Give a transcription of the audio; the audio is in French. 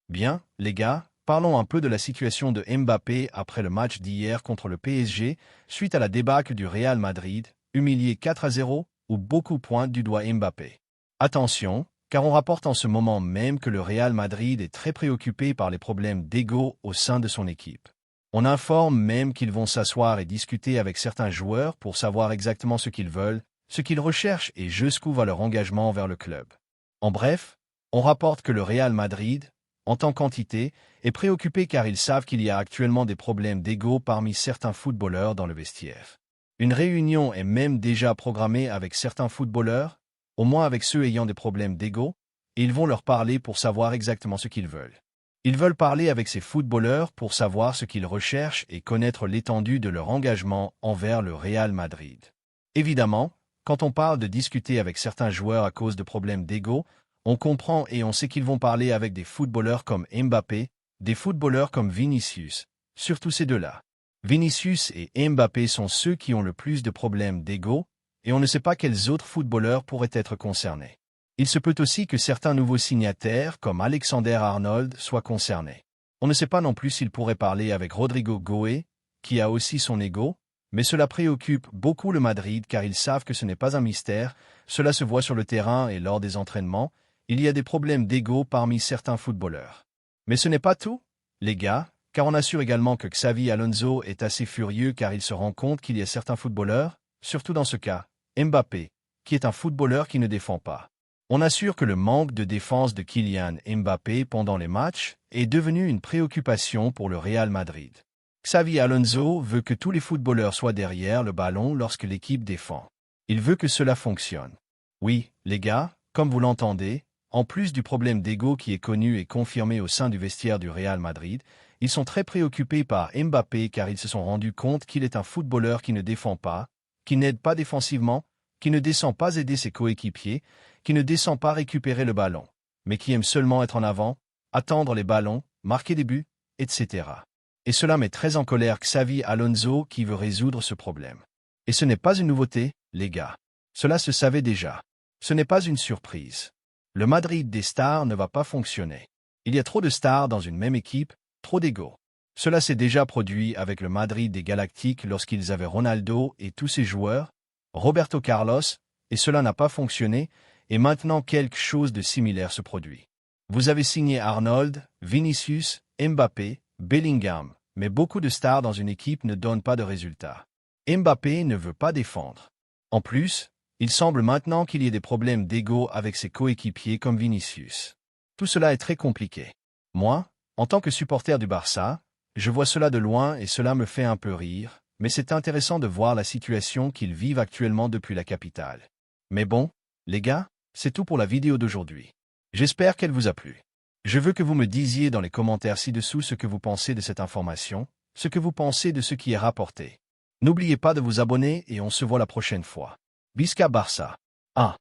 Bien, les gars, parlons un peu de la situation de Mbappé après le match d'hier contre le PSG, suite à la débâcle du Real Madrid, humilié 4-0, où beaucoup pointent du doigt Mbappé. Attention, car on rapporte en ce moment même que le Real Madrid est très préoccupé par les problèmes d'ego au sein de son équipe. On informe même qu'ils vont s'asseoir et discuter avec certains joueurs pour savoir exactement ce qu'ils veulent, ce qu'ils recherchent et jusqu'où va leur engagement vers le club. En bref, on rapporte que le Real Madrid, en tant qu'entité, est préoccupé car ils savent qu'il y a actuellement des problèmes d'ego parmi certains footballeurs dans le vestiaire. Une réunion est même déjà programmée avec certains footballeurs, au moins avec ceux ayant des problèmes d'ego, et ils vont leur parler pour savoir exactement ce qu'ils veulent. Ils veulent parler avec ces footballeurs pour savoir ce qu'ils recherchent et connaître l'étendue de leur engagement envers le Real Madrid. Évidemment, quand on parle de discuter avec certains joueurs à cause de problèmes d'ego, on comprend et on sait qu'ils vont parler avec des footballeurs comme Mbappé, des footballeurs comme Vinicius, surtout ces deux-là. Vinicius et Mbappé sont ceux qui ont le plus de problèmes d'ego, et on ne sait pas quels autres footballeurs pourraient être concernés. Il se peut aussi que certains nouveaux signataires, comme Alexander-Arnold, soient concernés. On ne sait pas non plus s'il pourrait parler avec Rodrigo Goe, qui a aussi son ego, mais cela préoccupe beaucoup le Madrid car ils savent que ce n'est pas un mystère, cela se voit sur le terrain et lors des entraînements, il y a des problèmes d'ego parmi certains footballeurs. Mais ce n'est pas tout, les gars, car on assure également que Xavi Alonso est assez furieux car il se rend compte qu'il y a certains footballeurs, surtout dans ce cas, Mbappé, qui est un footballeur qui ne défend pas. On assure que le manque de défense de Kylian Mbappé pendant les matchs est devenu une préoccupation pour le Real Madrid. Xavi Alonso veut que tous les footballeurs soient derrière le ballon lorsque l'équipe défend. Il veut que cela fonctionne. Oui, les gars, comme vous l'entendez, en plus du problème d'ego qui est connu et confirmé au sein du vestiaire du Real Madrid, ils sont très préoccupés par Mbappé car ils se sont rendus compte qu'il est un footballeur qui ne défend pas, qui n'aide pas défensivement, qui ne descend pas aider ses coéquipiers, qui ne descend pas récupérer le ballon, mais qui aime seulement être en avant, attendre les ballons, marquer des buts, etc. Et cela met très en colère Xavi Alonso qui veut résoudre ce problème. Et ce n'est pas une nouveauté, les gars. Cela se savait déjà. Ce n'est pas une surprise. Le Madrid des stars ne va pas fonctionner. Il y a trop de stars dans une même équipe, trop d'ego. Cela s'est déjà produit avec le Madrid des Galactiques lorsqu'ils avaient Ronaldo et tous ses joueurs, Roberto Carlos, et cela n'a pas fonctionné, et maintenant quelque chose de similaire se produit. Vous avez signé Arnold, Vinicius, Mbappé, Bellingham, mais beaucoup de stars dans une équipe ne donnent pas de résultats. Mbappé ne veut pas défendre. En plus, il semble maintenant qu'il y ait des problèmes d'ego avec ses coéquipiers comme Vinicius. Tout cela est très compliqué. Moi, en tant que supporter du Barça, je vois cela de loin et cela me fait un peu rire, mais c'est intéressant de voir la situation qu'ils vivent actuellement depuis la capitale. Mais bon, les gars, c'est tout pour la vidéo d'aujourd'hui. J'espère qu'elle vous a plu. Je veux que vous me disiez dans les commentaires ci-dessous ce que vous pensez de cette information, ce que vous pensez de ce qui est rapporté. N'oubliez pas de vous abonner et on se voit la prochaine fois. Visca Barça. 1.